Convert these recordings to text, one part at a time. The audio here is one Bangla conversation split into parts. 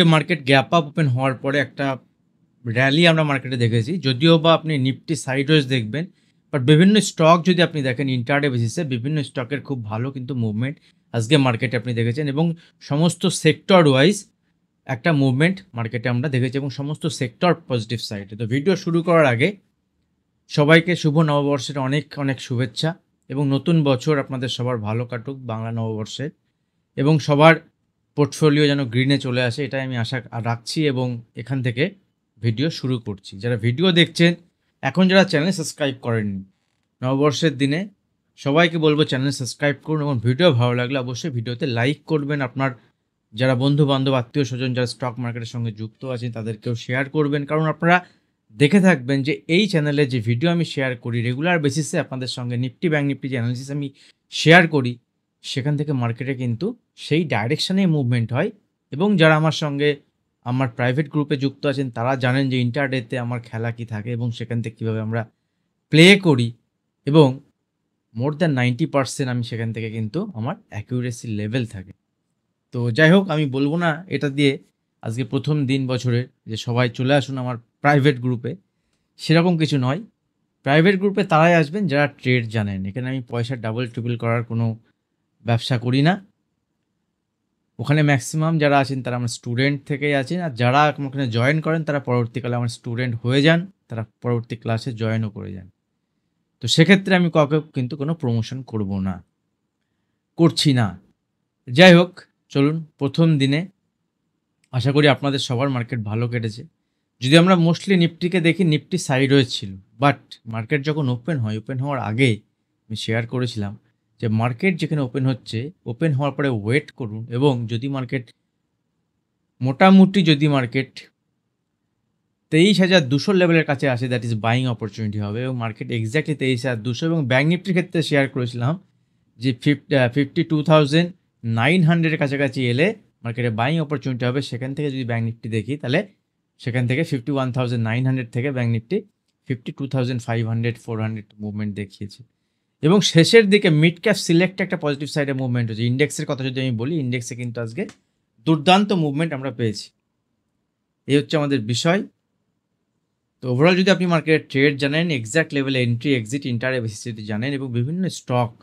মার্কেট গ্যাপ আপ ওপেন হওয়ার পরে একটা র্যালি আমরা মার্কেটে দেখেছি। যদিও বা আপনি নিফটি সাইডওয়েজ দেখবেন, বাট বিভিন্ন স্টক যদি আপনি দেখেন ইন্টারডে বেসিসে বিভিন্ন স্টকের খুব ভালো কিন্তু মুভমেন্ট আজকে মার্কেটে আপনি দেখেছেন এবং সমস্ত সেক্টর ওয়াইজ একটা মুভমেন্ট মার্কেটে আমরা দেখেছি এবং সমস্ত সেক্টর পজিটিভ সাইডে। তো ভিডিও শুরু করার আগে সবাইকে শুভ নববর্ষের অনেক অনেক শুভেচ্ছা এবং নতুন বছর আপনাদের সবার ভালো কাটুক বাংলা নববর্ষে এবং সবার পোর্টফোলিও যেন গ্রিনে চলে আসে, এটাই আমি আশা রাখছি এবং এখান থেকে ভিডিও শুরু করছি। যারা ভিডিও দেখছেন, এখন যারা চ্যানেল সাবস্ক্রাইব করেননি, নববর্ষের দিনে সবাইকে বলবো চ্যানেল সাবস্ক্রাইব করুন এবং ভিডিও ভালো লাগলে অবশ্যই ভিডিওতে লাইক করবেন। আপনার যারা বন্ধু বান্ধব আত্মীয় স্বজন যারা স্টক মার্কেটের সঙ্গে যুক্ত আছেন তাদেরকেও শেয়ার করবেন, কারণ আপনারা দেখে থাকবেন যে এই চ্যানেলে যে ভিডিও আমি শেয়ার করি রেগুলার বেসিসে আপনাদের সঙ্গে নিফটি ব্যাঙ্ক নিফটি যে অ্যানালিসিস আমি শেয়ার করি, সেখান থেকে মার্কেটে কিন্তু সেই ডাইরেকশানেই মুভমেন্ট হয়। এবং যারা আমার সঙ্গে আমার প্রাইভেট গ্রুপে যুক্ত আছেন তারা জানেন যে ইন্টারডেতে আমার খেলা কী থাকে এবং সেখান থেকে কীভাবে আমরা প্লে করি এবং মোর দ্যান 90% আমি সেখান থেকে কিন্তু আমার অ্যাকিউরেসি লেভেল থাকে। তো যাই হোক, আমি বলবো না এটা দিয়ে আজকে প্রথম দিন বছরের যে সবাই চলে আসুন আমার প্রাইভেট গ্রুপে, সেরকম কিছু নয়। প্রাইভেট গ্রুপে তারাই আসবেন যারা ট্রেড জানেন। এখানে আমি পয়সা ডাবল ট্রিপল করার কোনো ব্যবসা করি না। ওখানে ম্যাক্সিমাম যারা আছেন তারা আমার স্টুডেন্ট থেকেই আছেন, আর যারা ওখানে জয়েন করেন তারা পরবর্তীকালে আমার স্টুডেন্ট হয়ে যান, তারা পরবর্তী ক্লাসে জয়েনও করে যান। তো সেক্ষেত্রে আমি কাউকে কিন্তু কোনো প্রমোশন করব না, করছি না। যাই হোক, চলুন প্রথম দিনে আশা করি আপনাদের সবার মার্কেট ভালো কেটেছে। যদি আমরা মোস্টলি নিফটিকে দেখি, নিফটি সাইডওয়েজ ছিল, বাট মার্কেট যখন ওপেন হয়, ওপেন হওয়ার আগে আমি শেয়ার করেছিলাম যে মার্কেট যেখানে ওপেন হচ্ছে, ওপেন হওয়ার পরে ওয়েট করুন এবং যদি মার্কেট মোটামুটি 23,200 লেভেলের কাছে আসে, দ্যাট ইজ বাইং অপরচুনিটি হবে এবং মার্কেট এক্স্যাক্টলি 23,200। এবং ব্যাঙ্ক নিফটির ক্ষেত্রে শেয়ার করেছিলাম যে 52,900-এর কাছাকাছি এলে মার্কেটে বাইং অপরচুনিটি হবে। সেখান থেকে যদি ব্যাঙ্ক নিফটি দেখি তাহলে সেখান থেকে 51,900 থেকে ব্যাঙ্ক নিফটি 52,500-400 মুভমেন্ট দেখিয়েছে এবং শেষের দিকে মিড ক্যাপ সিলেক্ট একটা পজিটিভ সাইডে মুভমেন্ট হচ্ছে। ইন্ডেক্সের কথা যদি আমি বলি, ইন্ডেক্সে কিন্তু আজকে দুর্দান্ত মুভমেন্ট আমরা পেয়েছি। এই হচ্ছে আমাদের বিষয়। তো ওভারঅল যদি আপনি মার্কেটের ট্রেড জানেন, এক্স্যাক্ট লেভেলে এন্ট্রি এক্সিট ইন্টারডে বেসিসে যদি জানেন এবং বিভিন্ন স্টক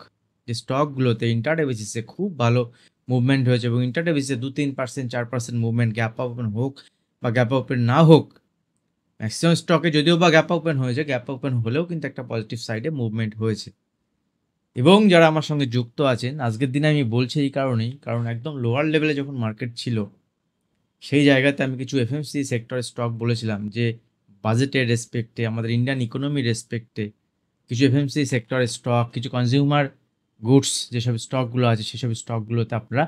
যে স্টকগুলোতে ইন্টারডে বেসিসে খুব ভালো মুভমেন্ট হয়েছে এবং ইন্টারডে বেসিসে 2-3%, 4% মুভমেন্ট গ্যাপ আপ ওপেন হোক বা গ্যাপ ওপেন না হোক, ম্যাক্সিমাম স্টকে যদিও বা গ্যাপ ওপেন হয়েছে, গ্যাপ ওপেন হলেও কিন্তু একটা পজিটিভ সাইডে মুভমেন্ট হয়েছে। এবং যারা আমার সঙ্গে যুক্ত আছেন, আজকের দিনে আমি বলছি এই কারণেই, কারণ একদম লোয়ার লেভেলে যখন মার্কেট ছিল সেই জায়গাতে আমি কিছু এফএমসি সেক্টরের স্টক বলেছিলাম যে বাজেটের রেসপেক্টে, আমাদের ইন্ডিয়ান ইকোনমির রেসপেক্টে কিছু এফএমসি সেক্টরের স্টক, কিছু কনজিউমার গুডস যেসব স্টকগুলো আছে সেসব স্টকগুলোতে আপনারা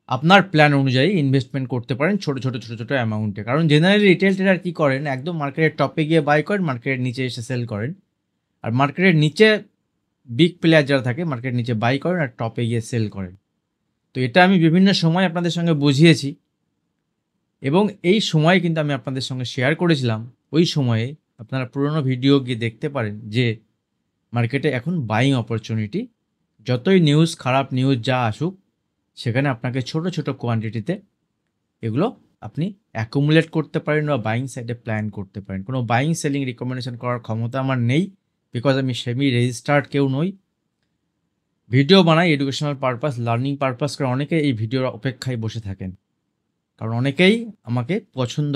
আপনার প্ল্যান অনুযায়ী ইনভেস্টমেন্ট করতে পারেন ছোটো অ্যামাউন্টে। কারণ জেনারেলি রিটেল ট্রেডার কী করেন, একদম মার্কেটের টপে গিয়ে বাই করেন, মার্কেটের নিচে এসে সেল করেন। আর মার্কেটের নিচে বিগ প্লেয়ার যারা থাকে মার্কেটের নিচে বাই করেন আর টপে গিয়ে সেল করেন। তো এটা আমি বিভিন্ন সময় আপনাদের সঙ্গে বুঝিয়েছি এবং এই সময় কিন্তু আমি আপনাদের সঙ্গে শেয়ার করেছিলাম। ওই সময়ে আপনারা পুরোনো ভিডিও গিয়ে দেখতে পারেন যে মার্কেটে এখন বাইং অপরচুনিটি, যতই নিউজ খারাপ নিউজ যা আসুক সেখানে আপনাকে ছোটো কোয়ান্টিটিতে এগুলো আপনি অ্যাকুমুলেট করতে পারেন বা বাইং সাইডে প্ল্যান করতে পারেন। কোনো বাইং সেলিং রিকমেন্ডেশন করার ক্ষমতা আমার নেই, বিকজ আমি সেমি রেজিস্টার্ড কেউ নই। ভিডিও বানাই এডুকেশনাল পারপাস, লার্নিং পারপাস করে অনেকে এই ভিডিওর অপেক্ষায় বসে থাকেন, কারণ অনেকেই আমাকে পছন্দ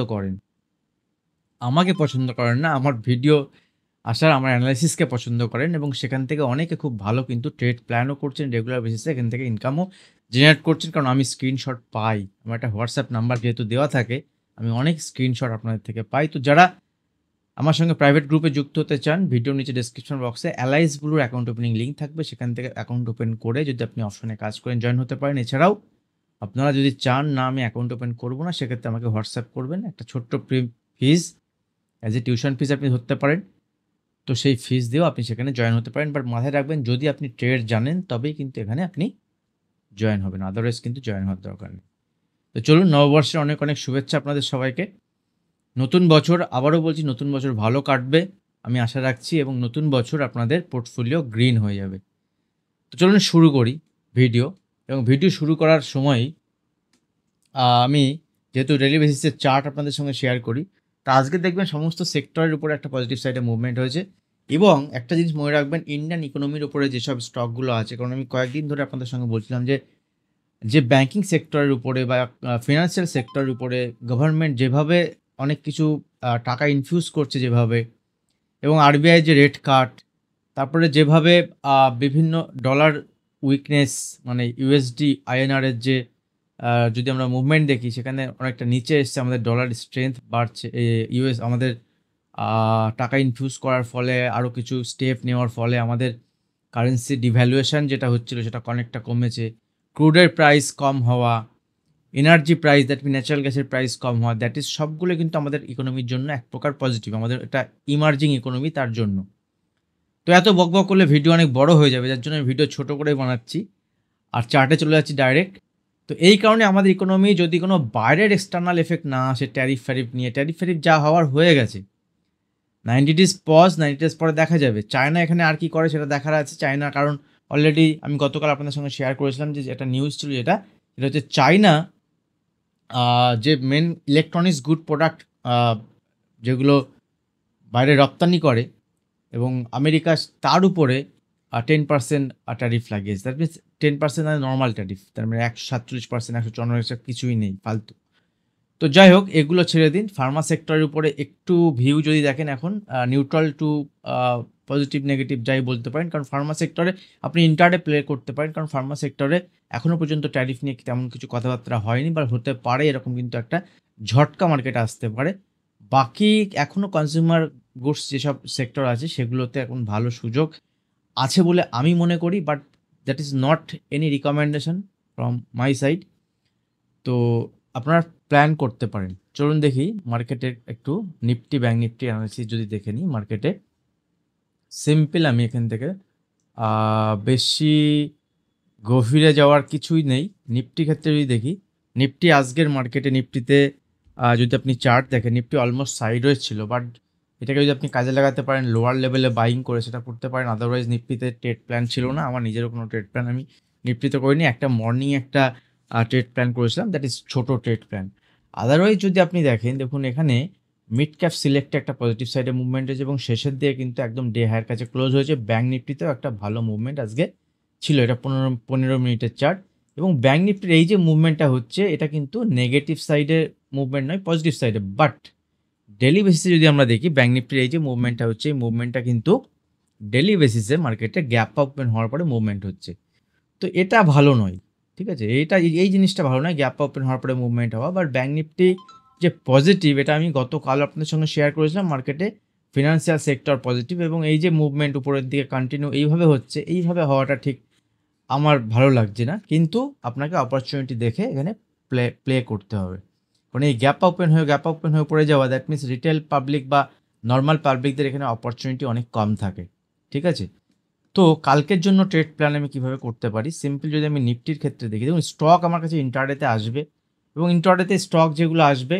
করেন না, আমার ভিডিও আসার আমার অ্যানালাইসিসকে পছন্দ করেন এবং সেখান থেকে অনেকে খুব ভালো কিন্তু ট্রেড প্ল্যানও করছেন রেগুলার বেসিসে, এখান থেকে ইনকামও জেনারেট করছেন। কারণ আমি স্ক্রিনশট পাই, আমার একটা হোয়াটসঅ্যাপ নাম্বার যেহেতু দেওয়া থাকে, আমি অনেক স্ক্রিনশট আপনাদের থেকে পাই। তো যারা আমার সঙ্গে প্রাইভেট গ্রুপে যুক্ত হতে চান, ভিডিওর নিচে ডেসক্রিপশন বক্সে অ্যালাইস ব্লুর অ্যাকাউন্ট ওপেনিং লিঙ্ক থাকবে, সেখান থেকে অ্যাকাউন্ট ওপেন করে যদি আপনি অপশনে কাজ করেন জয়েন হতে পারেন। এছাড়াও আপনারা যদি চান না আমি অ্যাকাউন্ট ওপেন করবো না, সেক্ষেত্রে আমাকে হোয়াটসঅ্যাপ করবেন, একটা ছোট্ট ফিজ অ্যাজ এ টিউশন ফিজ আপনি ধরতে পারেন। তো সেই ফিজ দিয়েও আপনি সেখানে জয়েন হতে পারেন, বাট মাথায় রাখবেন যদি আপনি ট্রেড জানেন তবেই কিন্তু এখানে আপনি জয়েন হবেন, আদারওয়াইজ কিন্তু জয়েন হওয়ার দরকার নেই। তো চলুন, নববর্ষের অনেক অনেক শুভেচ্ছা আপনাদের সবাইকে। নতুন বছর, আবারও বলছি, নতুন বছর ভালো কাটবে আমি আশা রাখছি এবং নতুন বছর আপনাদের পোর্টফোলিও গ্রিন হয়ে যাবে। তো চলুন শুরু করি ভিডিও। এবং ভিডিও শুরু করার সময় আমি যেহেতু ডেইলি বেসিসের চার্ট আপনাদের সঙ্গে শেয়ার করি, তা আজকে দেখবেন সমস্ত সেক্টরের উপরে একটা পজিটিভ সাইডে মুভমেন্ট হয়েছে এবং একটা জিনিস মনে রাখবেন ইন্ডিয়ান ইকোনমির উপরে যেসব স্টকগুলো আছে, কারণ আমি কয়েকদিন ধরে আপনাদের সঙ্গে বলছিলাম যে ব্যাংকিং সেক্টরের উপরে বা ফিনান্সিয়াল সেক্টরের উপরে গভর্নমেন্ট যেভাবে অনেক কিছু টাকা ইনফিউজ করছে যেভাবে, এবং আরবিআই যে রেট কাট, তারপরে যেভাবে বিভিন্ন ডলার উইকনেস মানে ইউএসডি আইএনআর এর যে যদি আমরা মুভমেন্ট দেখি সেখানে অনেকটা নিচে এসছে, আমাদের ডলার স্ট্রেংথ বাড়ছে, ইউএস আমাদের টাকা ইনফিউজ করার ফলে আরও কিছু স্টেপ নেওয়ার ফলে আমাদের কারেন্সি ডিভ্যালুয়েশন যেটা হচ্ছিল সেটা অনেকটা কমেছে, ক্রুডের প্রাইস কম হওয়া, energy price that mean natural গ্যাসের প্রাইস কম হওয়া, দ্যাট ইজ সবগুলো কিন্তু আমাদের ইকোনমির জন্য এক প্রকার পজিটিভ, আমাদের এটা ইমার্জিং ইকোনমি তার জন্য। তো এত বকবক করলে ভিডিও অনেক বড় হয়ে যাবে, যার জন্য আমি ভিডিও ছোট করে বানাচ্ছি আর চার্টে চলে যাচ্ছি ডাইরেক্ট। তো এই কারণে আমাদের ইকোনমি যদি কোনো বাইরের এক্সটার্নাল এফেক্ট না আসে, ট্যারিফ ফ্যারিফ যা হওয়ার হয়ে গেছে, 90 ডেজ পজ, 90 ডেজ পরে দেখা যাবে চায়না এখানে আর কি করে সেটা দেখার আছে। চায়না কারণ অলরেডি আমি গতকাল আপনাদের সঙ্গে শেয়ার করেছিলাম যে একটা নিউজ ছিল, যেটা হচ্ছে চায়না যে মেন ইলেকট্রনিক্স গুড প্রোডাক্ট যেগুলো বাইরে রপ্তানি করে এবং আমেরিকা তার উপরে 10% ট্যারিফ লাগিয়েছে। দ্যাট মিনস 10% নর্মাল ট্যারিফ, তার মানে 147%, 154 কিছুই নেই, ফালতু। তো যাই হোক, এগুলো ছেড়ে দিন। ফার্মা সেক্টরের উপরে একটু ভিউ যদি দেখেন এখন নিউট্রাল টু পজিটিভ নেগেটিভ যাই বলতে পারেন, কারণ ফার্মা সেক্টরে আপনি ইন্টারডে প্লে করতে পারেন, কারণ ফার্মা সেক্টরে এখনও পর্যন্ত ট্যারিফ নিয়ে তেমন কিছু কথাবার্তা হয়নি বা হতে পারে, এরকম কিন্তু একটা ঝটকা মার্কেটে আসতে পারে। বাকি এখনও কনজিউমার গুডস যেসব সেক্টর আছে সেগুলোতে এখন ভালো সুযোগ আছে বলে আমি মনে করি, but that is not any recommendation from my side. তো আপনারা প্ল্যান করতে পারেন। চলুন দেখি মার্কেটের একটু নিফটি ব্যাঙ্ক নিফটি অ্যানালিসিস যদি দেখে নিই মার্কেটে। সিম্পল আমি এখান থেকে বেশি গভীরে যাওয়ার কিছুই নেই। নিফটি ক্ষেত্রে যদি দেখি, নিফটি আজকের মার্কেটে নিফটিতে যদি আপনি চার্ট দেখেন, নিফটি অলমোস্ট সাইডওয়েজ ছিল, বাট এটাকে যদি আপনি কাজে লাগাতে পারেন লোয়ার লেভেলে বাইং করে সেটা করতে পারেন। আদারওয়াইজ নিফটিতে ট্রেড প্ল্যান ছিল না, আমার নিজেরও কোনো ট্রেড প্ল্যান আমি নিফটিতে করিনি। একটা মর্নিং একটা ট্রেড প্ল্যান করেছিলাম, দ্যাট ইজ ছোটো ট্রেড প্ল্যান। আদারওয়াইজ যদি আপনি দেখুন এখানে মিড ক্যাপ সিলেক্টে একটা পজিটিভ সাইডে মুভমেন্ট হয়েছে এবং শেষের দিকে কিন্তু একদম ডে হায়ার কাছে ক্লোজ হয়েছে। ব্যাঙ্ক নিফটিতেও একটা ভালো মুভমেন্ট আজকে ছিল, এটা 15 মিনিটের চার্ট। এবং ব্যাঙ্ক নিফটির এই যে মুভমেন্টটা হচ্ছে এটা কিন্তু নেগেটিভ সাইডে মুভমেন্ট নয়, পজিটিভ সাইডে। বাট ডেলি বেসিসে যদি আমরা দেখি ব্যাঙ্ক নিফটির এই যে মুভমেন্টটা হচ্ছে, এই মুভমেন্টটা কিন্তু ডেলি বেসিসে মার্কেটে গ্যাপ ওপেন হওয়ার পরে মুভমেন্ট হচ্ছে। তো এটা ভালো নয়, ঠিক আছে, এই জিনিসটা ভালো নয়, গ্যাপ ওপেন হওয়ার পরে মুভমেন্ট হওয়া। বাট ব্যাঙ্ক নিফটি যে পজিটিভ এটা আমি গতকাল আপনাদের সঙ্গে শেয়ার করেছিলাম, মার্কেটে ফিনান্সিয়াল সেক্টর পজিটিভ এবং এই যে মুভমেন্ট উপরের দিকে কন্টিনিউ এইভাবে হচ্ছে, এইভাবে হওয়াটা ঠিক আমার ভালো লাগছে না। কিন্তু আপনাকে অপরচুনিটি দেখে এখানে প্লে করতে হবে, কারণ এই গ্যাপ ওপেন হয়ে পড়ে যাওয়া, দ্যাট মিনস রিটেল পাবলিক বা নর্মাল পাবলিকদের এখানে অপরচুনিটি অনেক কম থাকে, ঠিক আছে। তো কালকের জন্য ট্রেড প্ল্যান আমি কীভাবে করতে পারি, সিম্পল যদি আমি নিফটির ক্ষেত্রে দেখি, দেখুন স্টক আমার কাছে ইন্টারডেতে আসবে এবং ইন্টারডেতে স্টক যেগুলো আসবে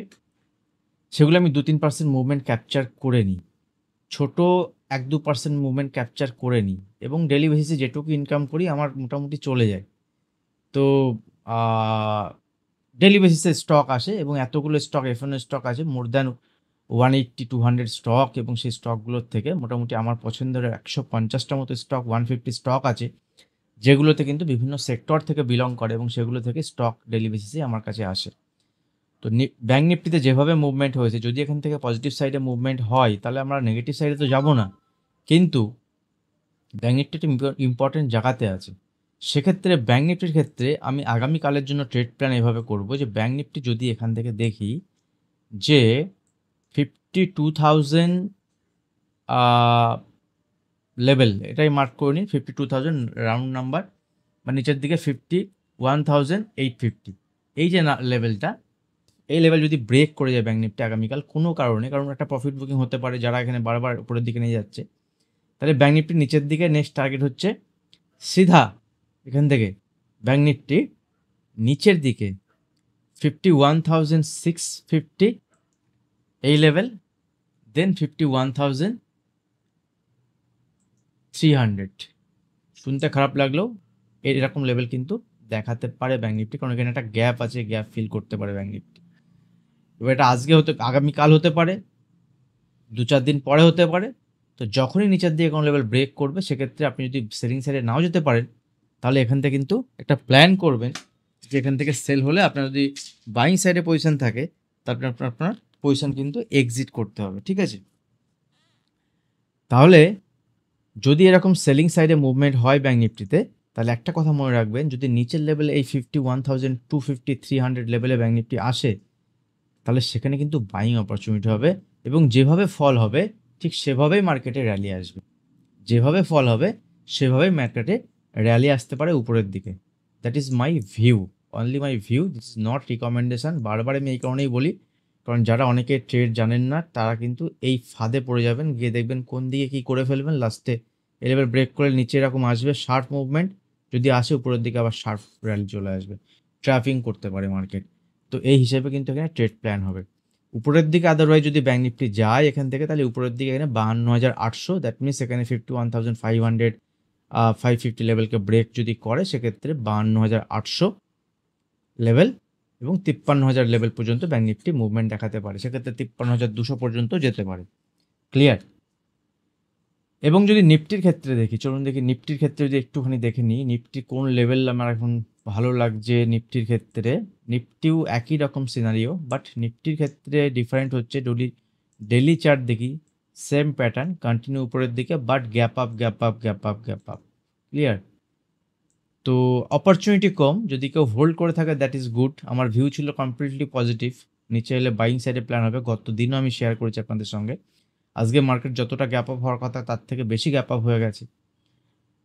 সেগুলো আমি 2-3% মুভমেন্ট ক্যাপচার করে নিই, ছোটো 1-2% মুভমেন্ট ক্যাপচার করে নিই এবং ডেলি বেসিসে যেটুকু ইনকাম করি আমার মোটামুটি চলে যায়। তো ডেলি বেসিসে স্টক আসে এবং এতগুলো স্টক এফএনও স্টক আছে, মোর দ্যান 180-200 স্টক, এবং সেই স্টকগুলোর থেকে মোটামুটি আমার পছন্দের 150টা মতো স্টক, 150 স্টক আছে যেগুলোতে কিন্তু বিভিন্ন সেক্টর থেকে বিলং করে এবং সেগুলো থেকে স্টক ডেলি বেসিসে আমার কাছে আসে। তো ব্যাঙ্ক নিফটিতে যেভাবে মুভমেন্ট হয়েছে, যদি এখান থেকে পজিটিভ সাইডে মুভমেন্ট হয় তাহলে আমরা নেগেটিভ সাইডে তো যাব না, কিন্তু ব্যাঙ্ক নিফটি একটা ইম্পর্টেন্ট জায়গাতে আছে। সেক্ষেত্রে ব্যাঙ্ক নিফটির ক্ষেত্রে আমি আগামীকালের জন্য ট্রেড প্ল্যান এভাবে করব যে ব্যাঙ্ক নিফটি যদি এখান থেকে দেখি যে 52,000 লেভেল, এটাই মার্ক করে নিন, 52,000 রাউন্ড নাম্বার বা নিচের দিকে 51,850, এই যে লেভেলটা, এই লেভেল যদি ব্রেক করে যায় ব্যাঙ্ক নিফটি আগামীকাল কোনো কারণে, কারণ একটা প্রফিট বুকিং হতে পারে যারা এখানে বারবার উপরের দিকে নিয়ে যাচ্ছে, তাহলে ব্যাঙ্ক নিফটির নিচের দিকে নেক্সট টার্গেট হচ্ছে সিধা এখান থেকে ব্যাঙ্ক নিফটি নিচের দিকে 51,650 এই লেভেল, দেন 51,300। শুনতে খারাপ লাগলেও এরকম লেভেল কিন্তু দেখাতে পারে ব্যাঙ্ক নিফটি, কারণ এখানে একটা গ্যাপ আছে, গ্যাপ ফিল করতে পারে ব্যাঙ্ক নিফটি। এবার এটা আজকে হতে আগামীকাল হতে পারে, 2-4 দিন পরে হতে পারে। তো যখনই নিচের দিকে কোনো লেভেল ব্রেক করবে সেক্ষেত্রে আপনি যদি সেলিং সাইডে নাও যেতে পারেন, তাহলে এখান থেকে কিন্তু একটা প্ল্যান করবেন যে এখান থেকে সেল হলে আপনার যদি বাইং সাইডে পজিশন থাকে তারপরে আপনার পজিশন কিন্তু এক্সিট করতে হবে, ঠিক আছে? তাহলে যদি এরকম সেলিং সাইডে মুভমেন্ট হয় ব্যাঙ্ক নিফটিতে, তাহলে একটা কথা মনে রাখবেন, যদি নিচের লেভেলে এই 51,250 300 লেভেলে ব্যাঙ্ক নিফটি আসে, তাহলে সেখানে কিন্তু বাইং অপরচুনিটি হবে এবং যেভাবে ফল হবে ঠিক সেভাবেই মার্কেটে র্যালি আসবে। যেভাবে ফল হবে সেভাবেই মার্কেটে র্যালি আসতে পারে উপরের দিকে। That is my view, only my view, this is not recommendation. বারবার আমি এই কারণেই বলি, কারণ যারা অনেকে ট্রেড জানেন না তারা কিন্তু এই ফাঁদে পড়ে যাবেন, গিয়ে দেখবেন কোন দিকে কী করে ফেলবেন, লাস্টে এ লেভেল ব্রেক করে নিচে এরকম আসবে শার্প মুভমেন্ট, যদি আসে উপরের দিকে আবার শার্প র্যালি চলে আসবে, ট্র্যাপিং করতে পারে মার্কেট। তো এই হিসেবে কিন্তু এখানে ট্রেড প্ল্যান হবে উপরের দিকে। আদারওয়াইজ যদি ব্যাঙ্ক নিফটি যায় এখান থেকে, তাহলে উপরের দিকে এখানে 52,800, দ্যাট মিনস এখানে 51,500 550 লেভেলকে ব্রেক যদি করে সেক্ষেত্রে 52,800 লেভেল এবং 53,000 লেভেল পর্যন্ত ব্যাঙ্ক নিফটি মুভমেন্ট দেখাতে পারে, সেক্ষেত্রে 53,200 পর্যন্ত যেতে পারে। ক্লিয়ার? এবং যদি নিফটির ক্ষেত্রে দেখি, চলুন দেখি নিফটির ক্ষেত্রে যদি একটুখানি দেখে নিই নিফটি কোন লেভেল আমার এখন ভালো লাগছে। নিফটির ক্ষেত্রে নিফটিও একই রকম সিনারিও, বাট নিফটির ক্ষেত্রে ডিফারেন্ট হচ্ছে ডেলি চার্ট দেখি সেম প্যাটার্ন, কন্টিনিউ উপরের দিকে, but gap up gap up gap up gap up. Clear? তো অপরচুনিটি কম, যদি কেউ হোল্ড করে থাকে দ্যাট ইজ গুড। আমার ভিউ ছিল কমপ্লিটলি পজিটিভ, নিচে এলে বাইং সাইডে প্ল্যান হবে, গত দিনও আমি শেয়ার করেছি আপনাদের সঙ্গে। আজকে মার্কেট যতটা গ্যাপ আপ হওয়ার কথা তার থেকে বেশি গ্যাপ আপ হয়ে গেছে,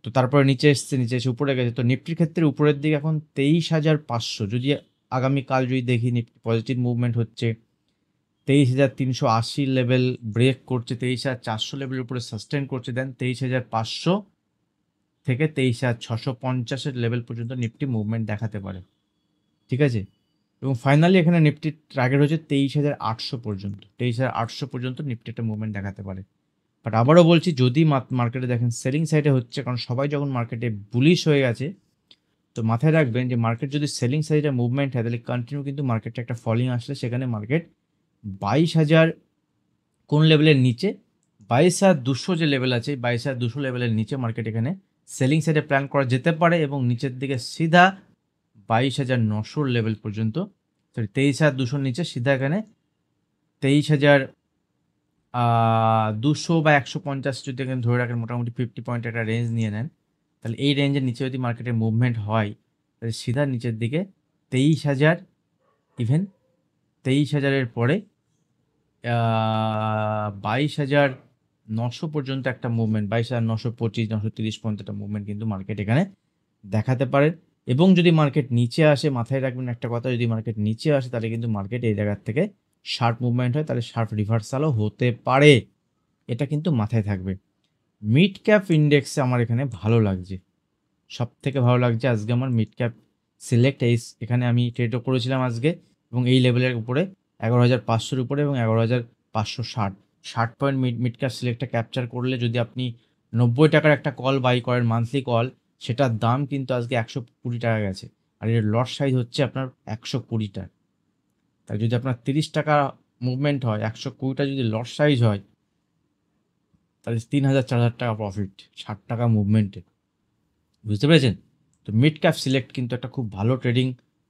তো তারপরে নিচে এসছে, নিচে এসে উপরে গেছে। তো নিফটির ক্ষেত্রে উপরের দিকে এখন 23,500, যদি আগামীকাল যদি দেখি নিফটি পজিটিভ মুভমেন্ট হচ্ছে, 23,380 লেভেল ব্রেক করছে, 23,400 লেভেলের উপরে সাস্টেন করছে, দেন 23,500 থেকে 23,650 লেভেল পর্যন্ত নিফটি মুভমেন্ট দেখাতে পারে, ঠিক আছে? এবং ফাইনালি এখানে নিফটির টার্গেট হচ্ছে 23,800 পর্যন্ত, 23,800 পর্যন্ত নিফটি একটা মুভমেন্ট দেখাতে পারে। বাট আবারও বলছি, যদি মার্কেটে দেখেন সেলিং সাইডে হচ্ছে, কারণ সবাই যখন মার্কেটে বুলিশ হয়ে গেছে, তো মাথায় রাখবেন যে মার্কেট যদি সেলিং সাইডে মুভমেন্ট হয় তাহলে কন্টিনিউ কিন্তু মার্কেটে একটা ফলিং আসলে সেখানে মার্কেট 22,000 কোন লেভেলের নিচে, 22,200 যে লেভেল আছে 22,200 লেভেলের নিচে মার্কেট এখানে সেলিং সাইডে প্ল্যান করা যেতে পারে এবং নিচের দিকে সিধা 22,900 লেভেল পর্যন্ত, সরি 23,200 নিচে সিধা এখানে 23,200 বা 150 যদি এখানে ধরে রাখেন, মোটামুটি 50 পয়েন্ট একটা রেঞ্জ নিয়ে নেন, তাহলে এই রেঞ্জের নিচে যদি মার্কেটের মুভমেন্ট হয় তাহলে সিধা নিচের দিকে 23,000, ইভেন 23,000-এর পরে 22,900 পর্যন্ত একটা মুভমেন্ট, 22,925 930 পর্যন্ত একটা মুভমেন্ট কিন্তু মার্কেট এখানে দেখাতে পারে। এবং যদি মার্কেট নিচে আসে, মাথায় রাখবেন একটা কথা, যদি মার্কেট নিচে আসে তাহলে কিন্তু মার্কেট এই জায়গার থেকে শার্প মুভমেন্ট হয়, তাহলে শার্প রিভার্সালও হতে পারে, এটা কিন্তু মাথায় থাকবে। মিড ক্যাপ ইন্ডেক্সে আমার এখানে ভালো লাগছে, সব থেকে ভালো লাগছে আজকে আমার মিড ক্যাপ সিলেক্ট। এখানে আমি ট্রেডও করেছিলাম আজকে এবং এই লেভেলের উপরে 11,500-এর উপরে এবং 11,560 60 পয়েন্ট মিড ক্যাপ সিলেক্টটা ক্যাপচার করলে যদি আপনি 90 টাকার একটা কল বাই করেন, মান্থলি কল, সেটার দাম কিন্তু আজকে 120 টাকা গেছে, আর এর লট সাইজ হচ্ছে আপনার 120টা। তাই যদি আপনার 30 টাকা মুভমেন্ট হয়, 120টা যদি লট সাইজ হয়, তাহলে 3,000 4,000 টাকা প্রফিট 60 টাকা মুভমেন্টে, বুঝতে পেরেছেন? তো মিড ক্যাপ সিলেক্ট কিন্তু একটা খুব ভালো ট্রেডিং,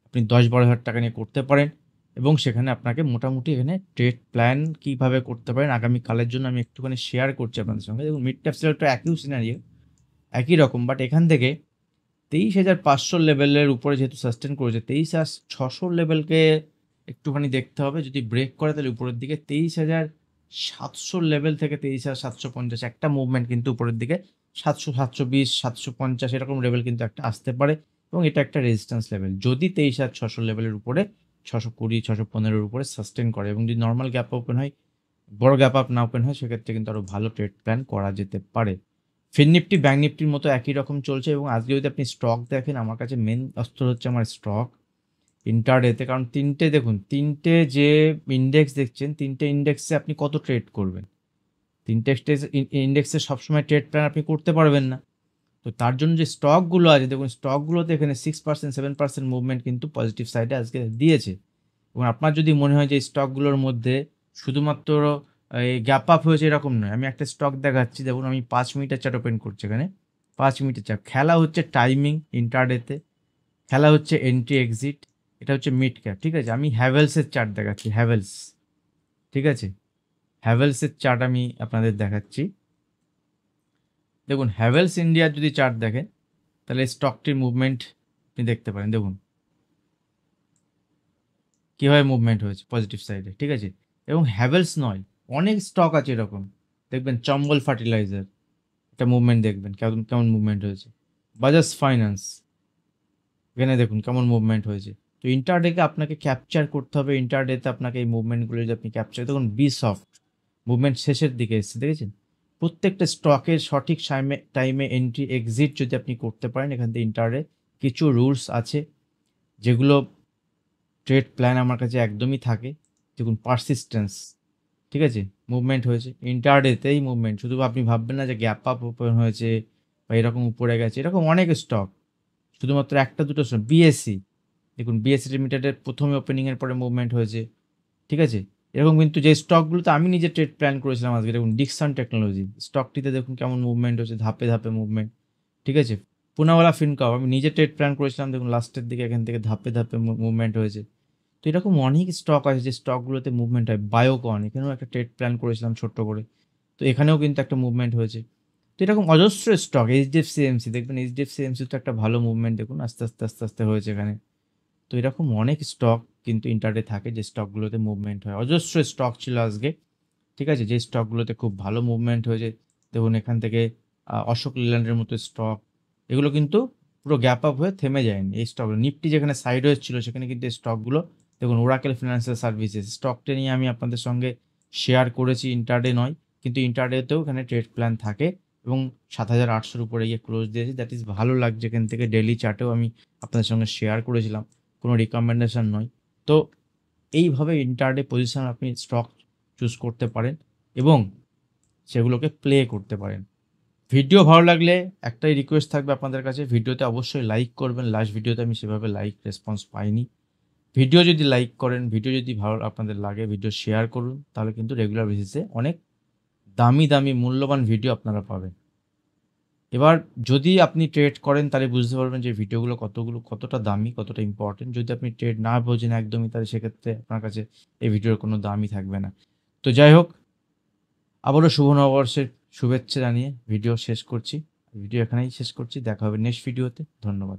আপনি 10-12 হাজার টাকা নিয়ে করতে পারেন এবং সেখানে আপনাকে মোটামুটি এখানে ট্রেড প্ল্যান কীভাবে করতে পারেন আগামীকালের জন্য আমি একটুখানি শেয়ার করছি আপনাদের সঙ্গে। এবং মিড ক্যাপ সিলেক্টটা একই সিনারিও, একই রকম, বাট এখান থেকে 23,500 লেভেলের উপরে যেহেতু সাস্টেন করেছে, 23,600 লেভেলকে একটুখানি দেখতে হবে, যদি ব্রেক করে তাহলে উপরের দিকে 23,700 লেভেল থেকে 23,750 একটা মুভমেন্ট কিন্তু উপরের দিকে 700 720 750 এরকম লেভেল কিন্তু একটা আসতে পারে এবং এটা একটা রেজিস্ট্যান্স লেভেল। যদি 23,600 লেভেলের উপরে 620 615-এর উপরে সাস্টেন করে এবং যদি নর্মাল গ্যাপ ওপেন হয়, বড় গ্যাপ আপ না ওপেন হয়, সেক্ষেত্রে কিন্তু আরও ভালো ট্রেড প্ল্যান করা যেতে পারে। ফিন নিফটি ব্যাঙ্ক নিফটির মতো একই রকম চলছে এবং আজকে যদি আপনি স্টক দেখেন, আমার কাছে মেন অস্ত্র হচ্ছে আমার স্টক ইন্টারডেতে, কারণ তিনটে যে ইন্ডেক্স দেখছেন, তিনটে ইন্ডেক্সে আপনি কত ট্রেড করবেন? তিনটে ইন্ডেক্সে সবসময় ট্রেড প্ল্যান আপনি করতে পারবেন না। তো তার জন্য যে স্টকগুলো আছে দেখুন, স্টকগুলোতে এখানে 6% 7% মুভমেন্ট কিন্তু পজিটিভ সাইডে আজকে দিয়েছে এবং আপনার যদি মনে হয় যে এই স্টকগুলোর মধ্যে শুধুমাত্র এই গ্যাপ আপ হয়েছে এরকম নয়। আমি একটা স্টক দেখাচ্ছি, দেখুন আমি ৫ মিনিটের চার্ট ওপেন করছি এখানে। ৫ মিনিটের চার্ট। খেলা হচ্ছে টাইমিং ইন্ট্রাডেতে, খেলা হচ্ছে এন্ট্রি এক্সিট, এটা হচ্ছে মিড ক্যাপ, ঠিক আছে? আমি হ্যাভেলসের চার্ট দেখাচ্ছি, হ্যাভেলস, ঠিক আছে? হ্যাভেলসের চার্ট আমি আপনাদের দেখাচ্ছি। দেখুন হ্যাভেলস ইন্ডিয়ার যদি চার্ট দেখেন তাহলে স্টকটির মুভমেন্ট আপনি দেখতে পারেন। দেখুন কীভাবে মুভমেন্ট হয়েছে পজিটিভ সাইডে, ঠিক আছে? এবং হ্যাভেলস নয়, অনেক স্টক আছে এরকম। দেখবেন চম্বল ফার্টিলাইজার, এটা মুভমেন্ট দেখবেন কেমন কেমন মুভমেন্ট হয়েছে। বাজাজ ফাইন্যান্স, এখানে দেখুন কেমন মুভমেন্ট হয়েছে। তো ইন্টারডেকে আপনাকে ক্যাপচার করতে হবে, ইন্টারডেতে আপনাকে এই মুভমেন্টগুলো যদি আপনি ক্যাপচার, দেখুন বি সফট মুভমেন্ট শেষের দিকে এসেছে, দেখেছেন? প্রত্যেকটা স্টকের সঠিক টাইমে এন্ট্রি এক্সিট যদি আপনি করতে পারেন এখান থেকে ইন্টারডে, কিছু রুলস আছে যেগুলো ট্রেড প্ল্যান আমার কাছে একদমই থাকে। দেখুন পারসিস্টেন্স, ঠিক আছে? মুভমেন্ট হয়েছে ইন্টারডেতেই মুভমেন্ট, শুধু আপনি ভাববেন না যে গ্যাপ আপ ওপেন হয়েছে বা এরকম উপরে গেছে, এরকম অনেক স্টক, শুধুমাত্র একটা দুটো স্টক। বিএসসি, দেখুন বিএসসি লিমিটেডের প্রথমে ওপেনিংয়ের পরে মুভমেন্ট হয়েছে, ঠিক আছে? এরকম কিন্তু যে স্টকগুলোতে আমি নিজে ট্রেড প্ল্যান করেছিলাম আজকে, দেখুন ডিকসন টেকনোলজি স্টকটিতে দেখুন কেমন মুভমেন্ট হচ্ছে, ধাপে ধাপে মুভমেন্ট, ঠিক আছে? পুনাওয়ালা ফিনকপ আমি নিজে ট্রেড প্ল্যান করেছিলাম, দেখুন লাস্টের দিকে এখান থেকে ধাপে ধাপে মুভমেন্ট হয়েছে। তো এরকম অনেক স্টক আছে যে স্টকগুলোতে মুভমেন্ট হয়। বায়োকন, এখানেও একটা ট্রেড প্ল্যান করেছিলাম ছোট্ট করে, তো এখানেও কিন্তু একটা মুভমেন্ট হয়েছে। তো এরকম অজস্র স্টক, এইচডিএফসি এমসি দেখবেন, এইচডিএফসি এমসি তো একটা ভালো মুভমেন্ট দেখুন আস্তে আস্তে আস্তে আস্তে হয়েছে এখানে। তো এরকম অনেক স্টক কিন্তু ইন্টারডে থাকে যে স্টকগুলোতে মুভমেন্ট হয়। অজস্র স্টক ছিল আজকে, ঠিক আছে? যে স্টকগুলোতে খুব ভালো মুভমেন্ট হয়েছে। দেখুন এখান থেকে অশোক লেল্যান্ডের মতো স্টক, এগুলো কিন্তু পুরো গ্যাপ আপ হয়ে থেমে যায়নি। এই স্টকগুলো নিফটি যেখানে সাইডওয়েজ ছিল সেখানে কিন্তু এই স্টকগুলো, দেখুন ওরাকেল ফিনান্সিয়াল সার্ভিসেস স্টকটা নিয়ে আমি আপনাদের সঙ্গে শেয়ার করেছি, ইন্টারডে নয়, কিন্তু ইন্টারডেতেও এখানে ট্রেড প্ল্যান থাকে এবং ৭,৮০০ উপরে গিয়ে ক্লোজ দিয়েছে। দ্যাট ইজ ভালো লাগছে এখান থেকে। ডেইলি চার্টেও আমি আপনাদের সঙ্গে শেয়ার করেছিলাম, কোনো রিকমেন্ডেশন নয়। তো এইভাবে ইন্টারডে পজিশন আপনি স্টক চুজ করতে পারেন এবং সেগুলোকে প্লে করতে পারেন। ভিডিও ভালো লাগলে একটাই রিকোয়েস্ট থাকবে আপনাদের কাছে, ভিডিওতে অবশ্যই লাইক করবেন। লাস্ট ভিডিওতে আমি সেভাবে লাইক রেসপন্স পাইনি। ভিডিও যদি লাইক করেন, ভিডিও যদি ভালো আপনাদের লাগে, ভিডিও শেয়ার করুন, তাহলে কিন্তু রেগুলার বেসিসে অনেক দামি দামি মূল্যবান ভিডিও আপনারা পাবেন। এবার যদি আপনি ট্রেড করেন তাহলে বুঝতে পারবেন যে ভিডিওগুলো কতটা দামি, কতটা ইম্পর্টেন্ট। যদি আপনি ট্রেড না বোঝেন একদমই, তাহলে সেক্ষেত্রে আপনার কাছে এই ভিডিওর কোনো দামই থাকবে না। তো যাই হোক, আবারও শুভ নববর্ষের শুভেচ্ছা জানিয়ে ভিডিও শেষ করছি। ভিডিও এখানেই শেষ করছি। দেখা হবে নেক্সট ভিডিওতে। ধন্যবাদ।